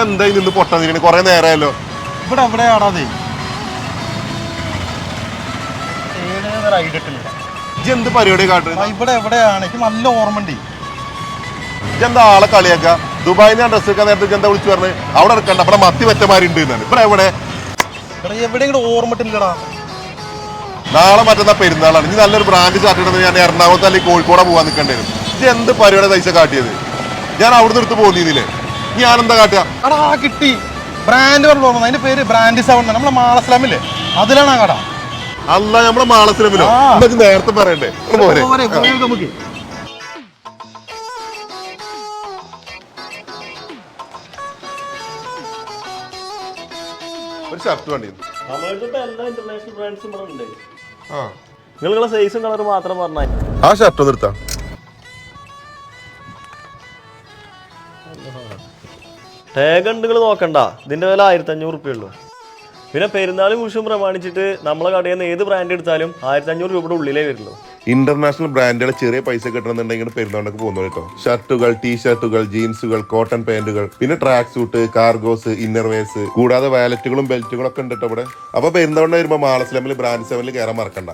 എന്തായി നിന്ന് പൊട്ടാ കൊറേ നേരമല്ലോ. ഇവിടെ എവിടെയാടാതെ എന്ത് പരിപാടി കാട്ടുന്നത്? ഇവിടെ എവിടെയാണ്? എനിക്ക് നല്ല ഓർമ്മ. എന്താ ആളെ കളിയാക്ക? ദുബായിൽ ഞാൻ ഡ്രസ് എടുക്കാൻ നേരത്തെ എന്താ വിളിച്ചു പറഞ്ഞത്? അവിടെ എടുക്കണ്ട, അവിടെ മത്തി വെച്ചമാരുണ്ട്. ഇവിടെ എവിടെ എവിടെയെങ്കിലും ഓർമ്മട്ടില്ലടാ. നാളെ മറ്റന്നാ പെരുന്നാളാണ്. ഇനി നല്ലൊരു ബ്രാൻഡ് സ്റ്റാർട്ട് ഞാൻ എറണാകുളത്ത് അല്ലെങ്കിൽ കോഴിക്കോടെ പോകാൻ നിൽക്കേണ്ടി വരും. ഇത് എന്ത് പരിപാടി പൈസ കാട്ടിയത്? ഞാൻ അവിടെ നിർത്ത് പോകുന്നില്ലേ? ഞാനെന്താ കാട്ടുക? അടാ കിട്ടി ബ്രാൻഡ് പറഞ്ഞു. അതിന്റെ പേര് ബ്രാൻഡ് 7. നമ്മളെ മാളസ്ലാമില്ലേ അതിലാണ് ആ കട. അല്ല നമ്മളെ മാളസ്ലാമിലോ? നേരത്തെ പറയണ്ടേ? നമുക്ക് ഒരു ഷർട്ട് വേണ്ടി. ഇന്റർനാഷണൽ ബ്രാൻഡ്സും ഉണ്ട്. നിങ്ങളുടെ സൈസും കളറും മാത്രം പറഞ്ഞാൽ ആ ഷർട്ട് ഒന്ന് എടുത്താ. ടാഗ് ഉണ്ട്, നിങ്ങൾ നോക്കണ്ട. ഇതിന്റെ വില 1500 ഉള്ളൂ. പിന്നെ പെരുന്നാളും വിഷുവും പ്രമാണിച്ചിട്ട് നമ്മളെ കടയിൽ നിന്ന് ഏത് ബ്രാൻഡ് എടുത്താലും 1500 രൂപയുടെ ഉള്ളിലേ വരുള്ളൂ. ഇന്റർനാഷണൽ ബ്രാൻഡുകൾ ചെറിയ പൈസ കിട്ടണമെന്നുണ്ടെങ്കിൽ പെരുന്നാളൊക്കെ പോകുന്നു കേട്ടോ. ഷർട്ടുകൾ, ടീഷർട്ടുകൾ, ജീൻസുകൾ, കോട്ടൺ പാന്റുകൾ, പിന്നെ ട്രാക്ക് സൂട്ട്, കാർഗോസ്, ഇന്നർവേഴ്സ്, കൂടാതെ വാലറ്റുകളും ബെൽറ്റുകളും ഒക്കെ ഉണ്ട് കേട്ടോ ഇവിടെ. അപ്പൊ പെരുന്നാളിന് വരുമ്പോ മാളസ്ലാമിൽ ബ്രാൻഡ് 7 കയറാൻ മറക്കണ്ട.